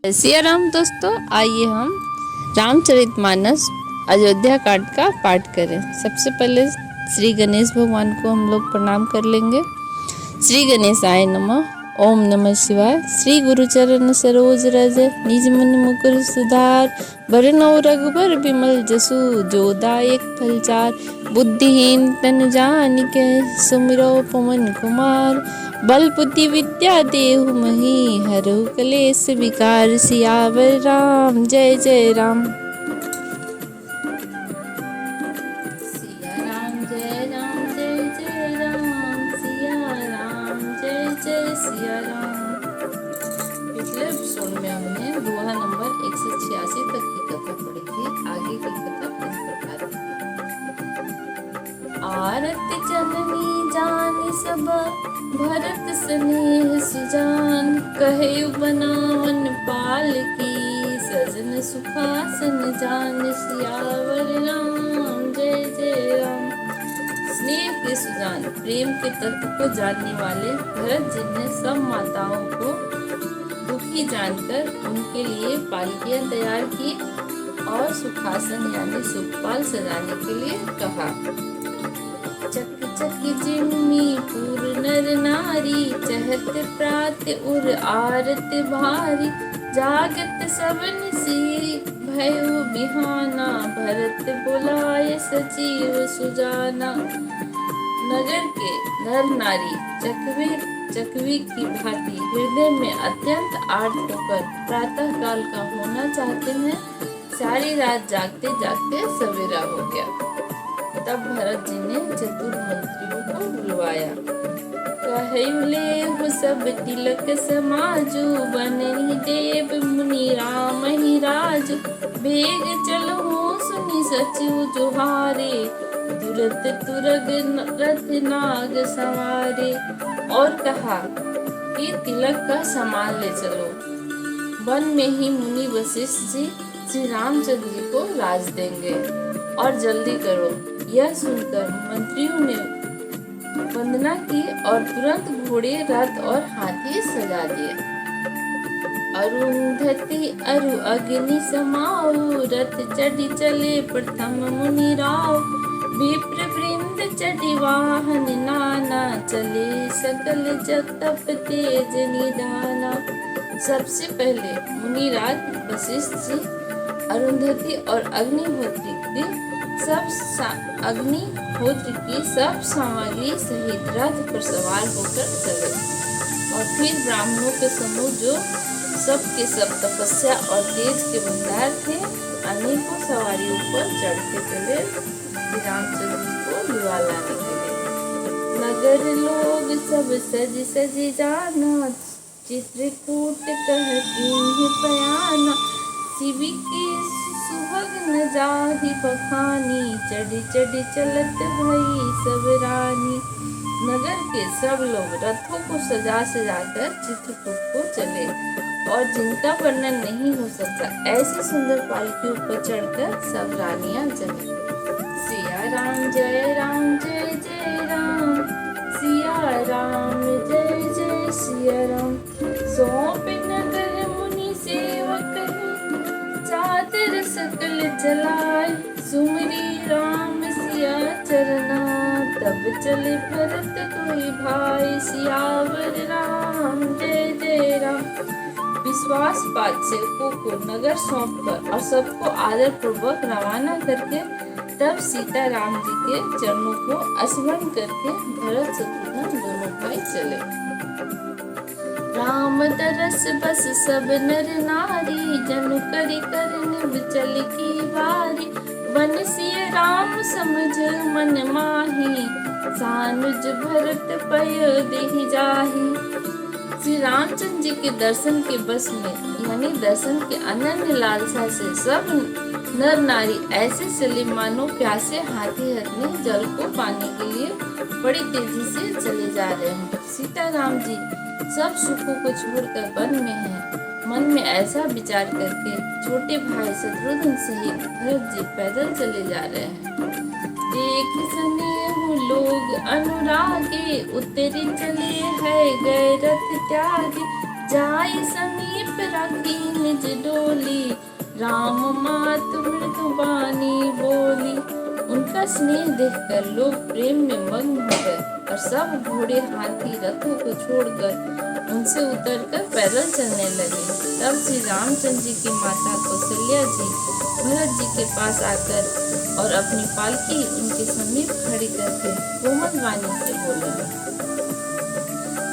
सिया राम दोस्तों, आइए हम रामचरितमानस अयोध्या कांड का पाठ करें। सबसे पहले श्री गणेश भगवान को हम लोग प्रणाम कर लेंगे। श्री गणेशाय नमः। ओम नमः शिवाय। श्री गुरुचरण सरोज रज निज मन मुकुर सुधार, बरनौ रघुबर बिमल जसु जो दायक फलचार। बुद्धिहीन तनु जानिके सुमिरो पवन कुमार, बल बुद्धि विद्या देहु मही हरहु कलेश विकार। सियावर राम जय जय राम। सिया राम जय राम जय जय राम। सिया राम जय जय सिया राम। पिछले एपिसोड में हमने दोहा नंबर 186 तक की कथा पढ़ी थी। आगे की कथा इस प्रकार है। आरत जननी जानी सब भरत स्नेह सुजान, कहे बनावन पाल की सजन सुखासन जान। सियावर राम जय जय राम। स्नेह के सुजान, प्रेम के तत्व को जानने वाले भरत जी ने सब माताओं को दुखी जानकर उनके लिए पालकियां तैयार की और सुखासन यानी सुखपाल सजाने के लिए कहा। चक चक जिम्मी पूर नर नारी, चहत प्रात उर आरत भारी। जागत सबन सी भयो बिहाना, भरत बुलाए सचिव सुजाना। नगर के नर नारी चकवी की भांति हृदय में अत्यंत आर्त होकर प्रातः काल का होना चाहते हैं। सारी रात जागते जागते सवेरा हो गया। तब भरत जी ने चतुर मंत्रियों को बुलवाया। कहले सब तिलक समाजु, बनहि देव मुनि राम ही राजु। बेग चलो सुनि सचिव जुहारे, तुरत तुरग रथ नाग सवारे। और कहा कि तिलक का सामान ले चलो। वन में ही मुनि वशिष्ठ जी श्री रामचंद्र जी को राज देंगे और जल्दी करो। यह सुनकर मंत्रियों ने वंदना की और तुरंत घोड़े, रथ और हाथी सजा दिए। अरुंधति अरु अग्नि समाऊ, रथ चढ़ी चले प्रथम मुनि राव। विप्र वृंद चढ़ी वाहन नाना, चले सकल जगत तेज निधाना। सबसे पहले मुनिराज वशिष्ठ जी अरुंधति और अग्निहोत्र की सब सामग्री सहित रथ पर सवार होकर चले। और फिर ब्राह्मणों के समूह जो सब के सब तपस्या और तेज के भंडार थे, अनेकों सवारियों पर चढ़ते चले रामचंद्र को लुआ लाने के लिए। नगर लोग सब सज जाना, चित्रकूट कह कीन्ह पयाना। शिवी के सुहाग न जाहि बखानी, चढ़ी चढ़ी चलत भई सब रानी। नगर के सब लोग रथों को सजा कर चित्रकूट को चले और जिनका वर्णन नहीं हो सकता ऐसी सुंदर पालकियों पर चढ़कर सब रानियां चली। सिया राम जय राम जय जय राम। सिया राम जय जय सिया राम। सौंप नगर मुनि सेवक, चादर सकल चलाए। सुमरी राम सिया चरना, तब चले भरत कोई भाई। सियावर राम जय जय राम। विश्वास पात सेवकों को नगर सौंपकर और सबको आदर पूर्वक रवाना करके तब सीता राम जी के चरणों को स्मरण करके भरत शत्रुघ्न दोनों भाई चले। राम तरस बस सब नर नारी, जनु करि करन बिचल की बारी। वन सिय राम समझ मन माही, सानुज भरत पय देहि जाही। श्री रामचंद्र जी के दर्शन के बस में यानी दर्शन के अनन्य लालसा से सब नर नारी ऐसे चले मानो प्यासे हाथी हथनी जल को पाने के लिए बड़ी तेजी से चले जा रहे हैं। सीता राम जी सब सुखों को छोड़कर वन में हैं। मन में ऐसा विचार करके छोटे भाई शत्रुघ्न सहित भरत जी पैदल चले जा रहे हैं। देख स्नेह लोग अनुरागे, उतरे चले है गए रथ त्यागे। जाय समीप पे रखी निज डोली, राम मात मृदुबानी बोली। उनका स्नेह देखकर लोग प्रेम में मग्न हो गए और सब घोड़े हाथी रथों को छोड़कर उनसे उतरकर पैदल चलने लगे। तब श्री रामचंद्र जी की माता कौशल्या जी भरत जी के पास आकर और अपनी पालकी उनके समीप खड़ी करके कोमल वाणी से बोले,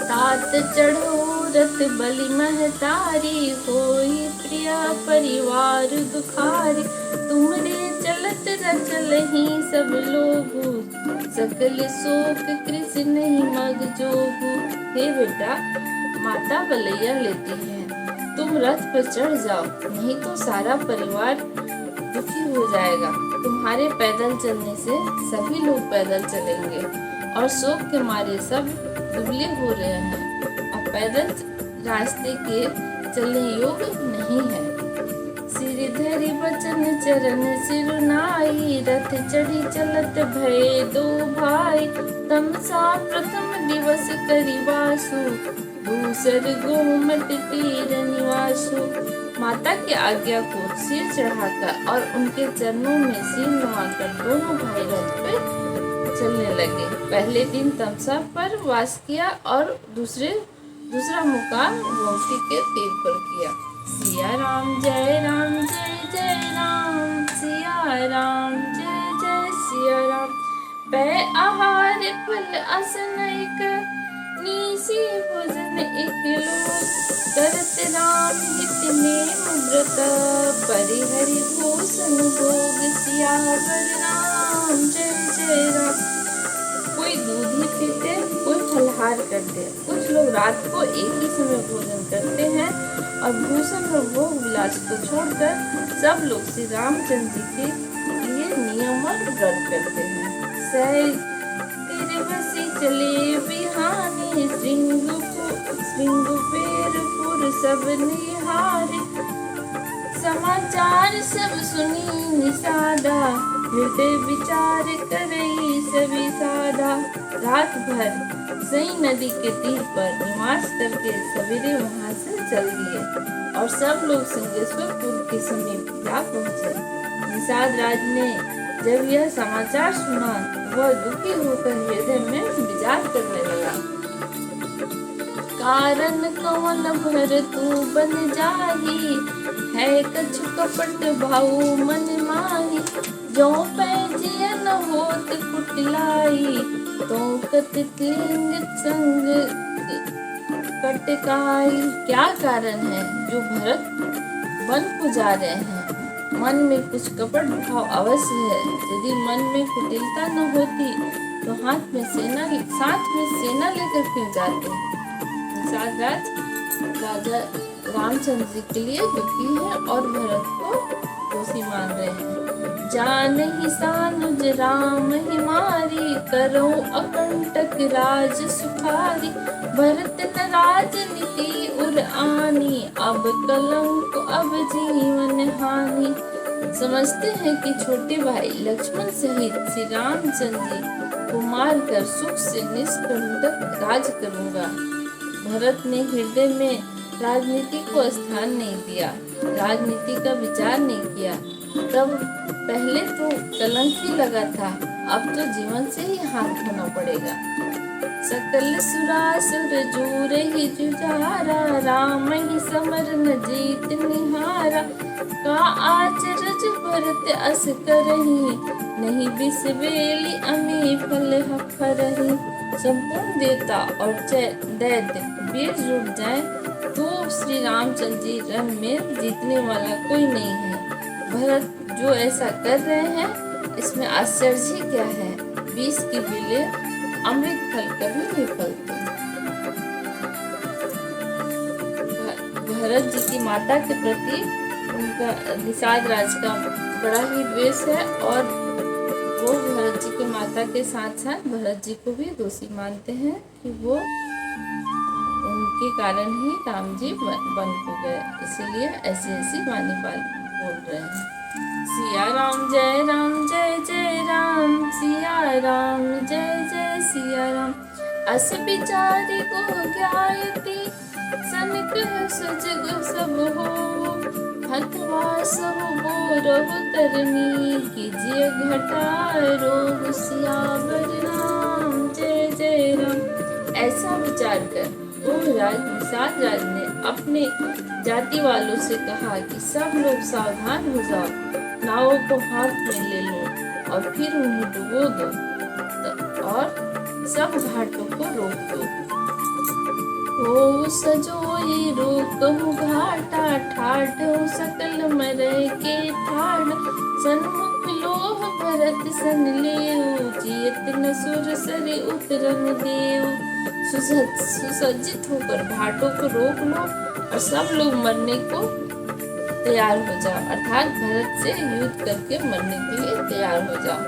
तात चढ़ो रथ बलि महतारी, होई प्रिया परिवार दुखारी। तुमरे चलत रचलहि सब लोगु, सकल शोक कृष्ण नहीं मग जोगु। हे बेटा, माता बलैया लेती है, तुम रथ पर चढ़ जाओ, नहीं तो सारा परिवार दुखी हो जाएगा। तुम्हारे पैदल चलने से सभी लोग पैदल चलेंगे और शोक के मारे सब दुबले हो रहे हैं। अब पैदल रास्ते के चलने योग्य नहीं है। सिर धरि बचन चरण सिरुनाई, रथ चढ़ी चलत भये दो भाई। तमसा प्रथम दिवस करिवासु, दूसर गोमट तीर निवासु। माता की आज्ञा को सिर चढ़ाकर और उनके चरणों में सिर नवाकर दोनों भाई रथ पे चलने लगे। पहले दिन तमसा पर वास किया और दूसरा मुकाम गोमती के तीर पर किया। सिया राम जय राम जय जय राम, सिया राम जय जय सिया राम। पै आहार फल असनैक, नीसी भोजन एक लोक। करत राम हित नेम व्रत, परिहरि भूषण भोग। सियावर राम जय जय राम। कोई दूध ही पीते, कोई फलहार करते। कुछ लोग रात को एक ही समय भोजन करते हैं और भूषण और भोग विलास को छोड़कर सब लोग श्री रामचंद्र जी के लिए नियम और व्रत करते हैं। तिरवसी चले बिहाने, श्रृंगुपेरपुर सब निहारे। समाचार सब सुनी निषादा, हृदय विचार करई सभी साधा। रात भर सई नदी के तीर पर निवास करके सवेरे वहां से चल दिए और सब लोग सिंहेश्वरपुर के समीप जा पहुंचे। निषाद राज ने जब यह समाचार सुना, वह दुखी होकर हृदय में विचार करने लगा। कारण कौन भर तू बन जाही, है कछु कपट भाऊ मन माही। जो पैजिय न होत कुटिलाई, तो कतिलिंग संग कटकाई। क्या कारण है जो भरत वन को जा रहे हैं? मन में कुछ कपट भाव अवश्य है। यदि मन में कुटिलता न होती तो साथ में सेना लेकर क्यों जाते? राजा रामचंद्र जी के लिए दुखी है और भरत को दोषी मान रहे हैं। जानहि सानुज राम हिमारी, करो अकंटक राज सुखारी। भरत न राजनीति उर आनी, अब कलंक अब जीवन हानि। समझते हैं कि छोटे भाई लक्ष्मण सहित श्री रामचंद्र जी को मारकर सुख से निष्कंटक राज करूंगा। भरत ने हृदय में राजनीति को स्थान नहीं दिया, राजनीति का विचार नहीं किया। तब पहले तो कलंक ही लगा था, अब तो जीवन से ही हाथ धोना पड़ेगा। सकल सुरासुर जूर ही जुझारा, राम ही समर न जीत निहारा। का आचरज भरत अस करही, नहीं बिसबेली अमी फल हफरही। संपूर्ण देवता और दैत्य वीर जुट जाए तो श्री रामचंद्र जी रण में जीतने वाला कोई नहीं है। भरत जो ऐसा कर रहे हैं, इसमें आश्चर्य ही क्या है? विष की बेलें अमृत फल कभी नहीं फलते। भरत जी की माता के प्रति उनका निषाद राज का बड़ा ही द्वेष है और वो भरत जी की माता के साथ साथ भरत जी को भी दोषी मानते हैं कि वो उनके कारण ही राम जी वन को गए, इसीलिए ऐसी वाणी बोल रहे हैं। सिया राम जय राम, सिया राम जय जय सिया राम। अस बिचारी को ज्ञायती, सनक सजग सब हो हथवा सहु बोरहु तरनी कीजिए घटा रोग सियावर राम जय जय राम। ऐसा विचार कर निषाद राज ने अपने जाति वालों से कहा कि सब लोग सावधान हो जाओ, नावों को हाथ में ले लो और फिर उन्हें डुबो दो और सब घाटों को रोक दो। हो सजोई रोकहु घाटा ठाठ सकल मरै के ठाड़ सन्मुख लोह भरत सन लेऊ जियत न सुर सरे उतरन देव। सुसज्जित होकर घाटों को रोक लो और सब लोग मरने को तैयार हो जाओ, अर्थात भरत से युद्ध करके मरने के लिए तैयार हो जाओ।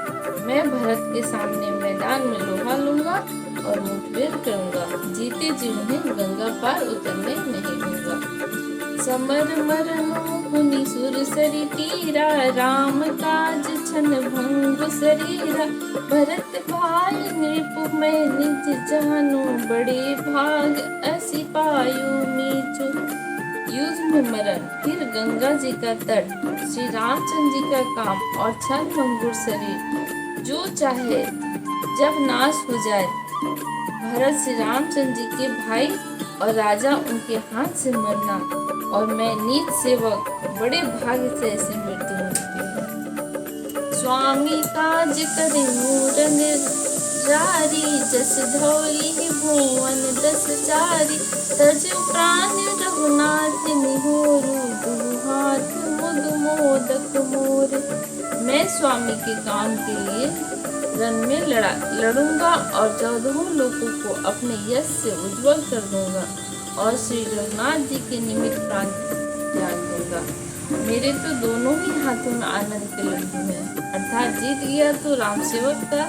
मैं भरत के सामने मैदान में लोहा लूंगा और मुठभेड़ करूंगा, जीते जी उन्हें गंगा पार उतरने नहीं दूंगा। समर मरनो हुनि सुर सरी तीरा राम काज छन भंग शरीरा भरत भाई नृप मैं निज जानो बड़े भाग ऐसी पायु मीचु। युद्ध में मरण, फिर गंगा जी का तट, श्री रामचंद्र जी का काम और छन भंगुर शरीर, जो चाहे जब नाश हो जाए। भरत श्री रामचंद्र जी के भाई और राजा उनके हाथ से मरना और मैं नीच सेवक बड़े भाग्य से ऐसी मृत्यु होती है। स्वामी काज करे मूरन जारी जस धौली भुवन दस चारी तज प्राण रघुनाथ निहोरु दुहाथ मुद मोदक मोर। मैं स्वामी के काम के लिए रण में लड़ूंगा और 14 लोगों को अपने यश से उज्जवल कर दूंगा और श्री रघुनाथ जी के निमित्त प्राण त्याग दूंगा। मेरे तो दोनों ही हाथों में आनंद के लड्डू हैं, अर्थात जीत गया तो राम सेवक का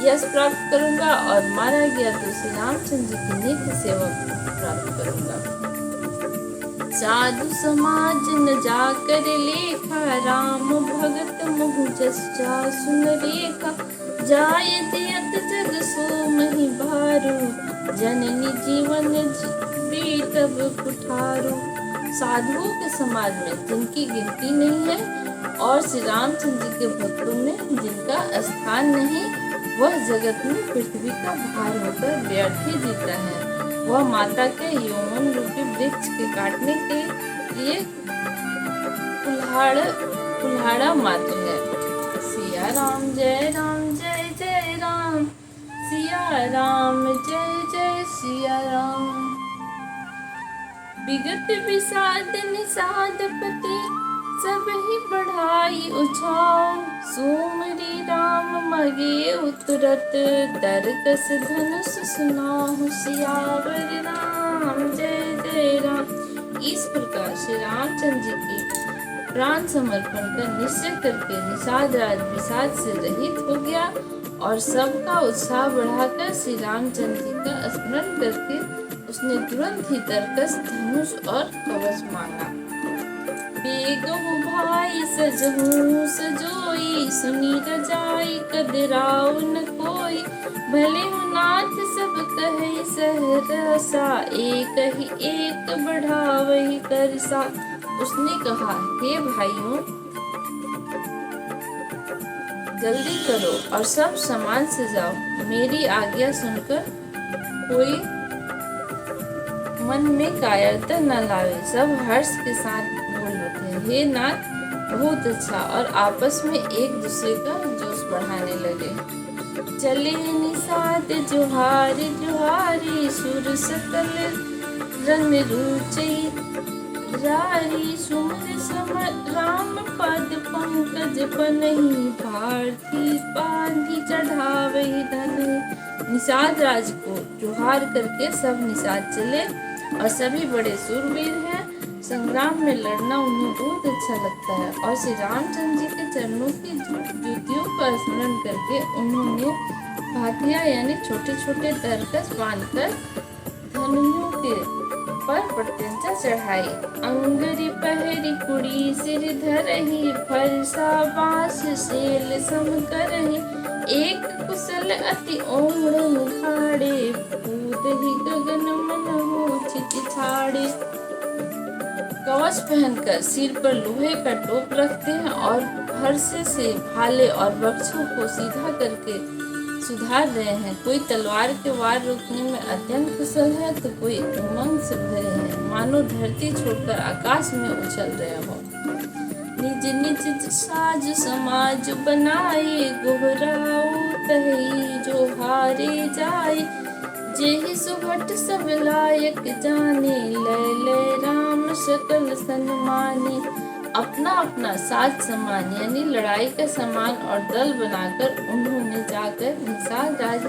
यश प्राप्त करूंगा और मारा गया तो श्री रामचंद्र जी की नित्य सेवक प्राप्त करूंगा। साधु समाज न जाकर लेखा राम भगत महु जस जा सुन रेखा जाय दियत जग सो मही भारू जननी जीवन बीतब कुठारू। साधुओं के समाज में जिनकी गिनती नहीं है और श्री रामचंद्र जी के भक्तों में जिनका स्थान नहीं, वह जगत में पृथ्वी का भार होकर व्यर्थ ही जीता है। वह माता के यौवन रूपी वृक्ष के काटने के लिए कुल्हाड़ा मात्र है। सिया राम जय राम, सिया राम जय सिया राम। विगत विषाद निषाद पते सब ही बढ़ाई उछाओ सोमरी राम मगे उतरत तरकस धनुष सुनाहु सियावर राम जय राम। इस प्रकार श्री रामचंद्र जी की प्राण समर्पण का निश्चय करके निषाद राज विषाद से रहित हो गया और सबका उत्साह बढ़ाकर श्री रामचंद्र जी का स्मरण करके उसने तुरंत ही तरकस धनुष और कवच मांगा। बेगहु भाई सजहु सजोई सुनी रजाई कदराउ न कोई भले हो नाथ सब कहे सहरसा एक ही एक बढ़ावही करसा। उसने कहा, हे भाइयों जल्दी करो और सब सामान से जाओ। मेरी आज्ञा सुनकर कोई मन में कायरता न लावे। सब हर्ष के साथ बोल उठे, हे नाथ बहुत अच्छा, और आपस में एक दूसरे का जोश बढ़ाने लगे। चले निषाद जोहारी जोहारी सुर सकल रंग रुचि रारी सुमर समर राम पद पंकज पनहि भारती बांधी चढ़ावहि धन। निषाद राज को जोहार करके सब निषाद चले और सभी बड़े सूरवीर हैं। संग्राम में लड़ना उन्हें बहुत अच्छा लगता है और श्री रामचंद्र जी के चरणों की जूतियों का स्मरण करके उन्होंने भातिया यानी छोटे छोटे तरकस बांधकर धनुओं के पर प्रत्यंचा चढ़ाई। अंगरी पहरी कुड़ी सिर धरही फरसा बास सेल सम करही एक कुशल अति ओमड़ मुखाड़े पूत ही गगन मन हो चित छाड़े। कवच पहनकर सिर पर लोहे का टोप रखते हैं और फर्श से भाले और वृक्षों को सीधा करके सुधार रहे हैं। कोई तलवार के वार रोकने में अत्यंत कुशल है तो कोई उमंग से भरे हैं, मानो धरती छोड़कर आकाश में उछल रहे हो। निज निज साज समाज बनाए, गोहराओ तही जो हारे जाए। जेहि सुभट सब लायक जाने, लय लय राम सकल सन्माने। अपना अपना साज समान यानी लड़ाई का सामान और दल बनाकर उन्होंने जाकर निषाद राज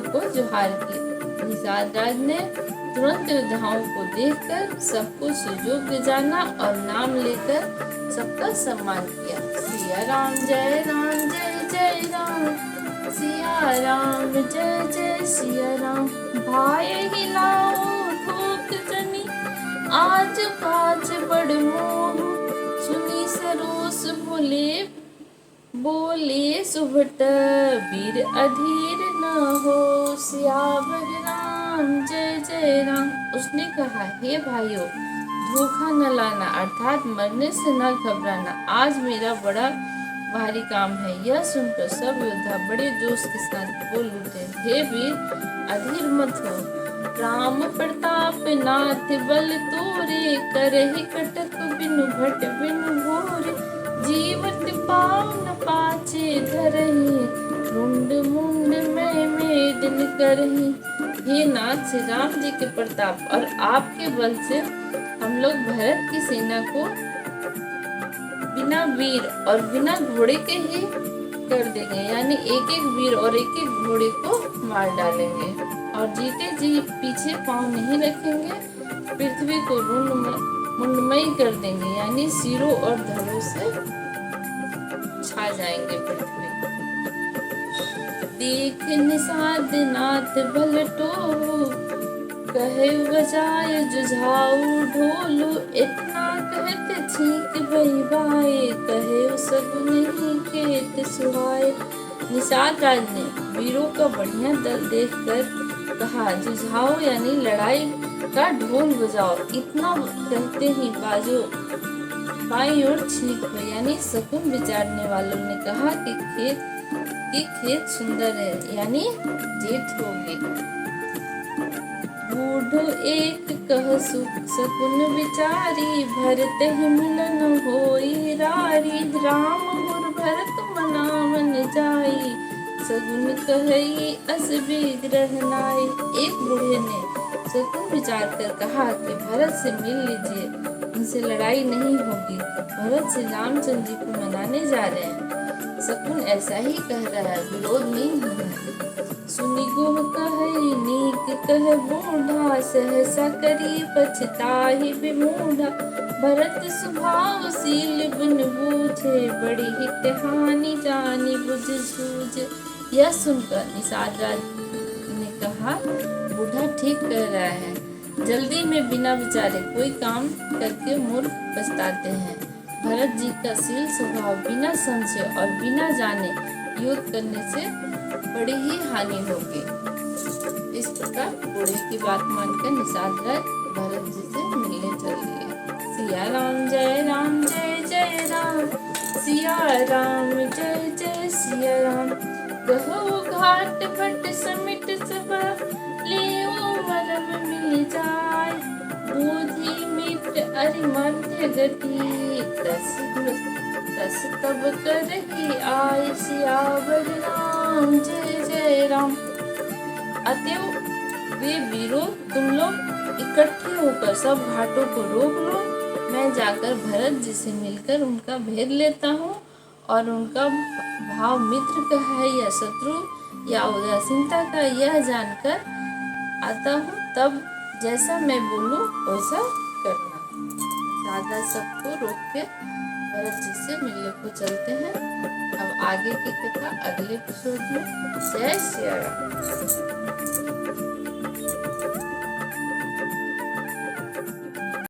को जोहार की। निषाद राज ने तुरंत योद्धाओं को देखकर सबको सुजोग्य जाना और नाम लेकर सबका सम्मान किया। सिया राम जय जय राम, सिया राम जय जय सिया राम। भाई हिलाओ ठोक जनी, आज बाज बड़ मोह। सुनी सरोस बोले सुभट, वीर अधीर न हो। सियावर राम जय राम। उसने कहा, हे भाइयों, धोखा न लाना अर्थात मरने से न घबराना, आज मेरा बड़ा भारी काम है। यह सुनकर सब योद्धा बड़े जोश के साथ बोल उठे, हे वीर अधीर मत हो। राम प्रताप नाथ बल तोरे, करहि कटक बिनु भट बिनु भोरे। जीवत पाव न पाछे धरहि, रुंड मुंड में मेदन करहि। हे नाथ, श्री राम जी के प्रताप और आपके बल से हम लोग भरत की सेना को बिना वीर और बिना घोड़े के ही कर देंगे, यानी एक एक वीर और एक एक घोड़े को मार डालेंगे और जीते जी पीछे पांव नहीं रखेंगे। पृथ्वी को मुंडमयी कर देंगे, यानी सिरों और धड़ों से छा जाएंगे पृथ्वी। देख निषाद नाथ बल टोहु, कहे बजाय जुझाऊ ढोलू। इतना कहते छींक भई बाए, कहे सगुन ही खेत सुहाए। निषाद राज ने वीरों का बढ़िया दल देखकर कहा, जुझाओ यानी लड़ाई का ढोल बजाओ। इतना कहते ही बाजो बाईं ओर छींक हुई, यानी शकुन विचारने वालों ने कहा कि खेत सुंदर है, यानी जीत होगी। बूढ़ एक कह शकुन विचारी, भरत ही मिलन होई रारी। राम गुर भरत मनावन जाई, शकुन कही अस विग्रह नाई। एक बूढ़े ने शकुन विचार कर कहा कि भरत से मिल लीजिए, उनसे लड़ाई नहीं होगी। भरत श्री रामचंद्र जी को मनाने जा रहे हैं। शकुन ऐसा ही कह रहा है, विरोध नहीं होगा। सुनी गोह कहे नीक कह बूढ़ा, सहसा करी पछताहि विमूढ़ा। भरत स्वभाव शील बिन बूझे, बड़ी हित हानि जानी बुझ सूझे। यह सुनकर निषाद राज ने कहा, बूढ़ा ठीक कह रहा है, जल्दी में बिना विचारे कोई काम करके मूर्ख पछताते हैं। भरत जी का शील स्वभाव बिना संशय और बिना जाने युद्ध करने से बड़ी ही हानि होगी। इस प्रकार बूढ़े की बात मानकर निषाद राज भरत जी से मिलने चल दिए। सिया राम जय जय राम, सिया राम जय जय सिया राम। कहो घाट भट समिट सब, लियो मरम मिल जाय। बोधि मिट अरि मध्य गति, तस तब करहि आय। सियावर राम जय जय राम। अतएव वे वीरों, तुम लोग इकट्ठे होकर सब घाटों को रोक लो। मैं जाकर भरत जी से मिलकर उनका भेद लेता हूँ और उनका भाव मित्र का है या शत्रु या उदासीनता का, यह जानकर आता हूँ। तब जैसा मैं बोलूँ वैसा करना। दादा सबको रोक के भरत जी से मिलने को चलते हैं। अब आगे की कथा अगले एपिसोड में। जय श्री राम।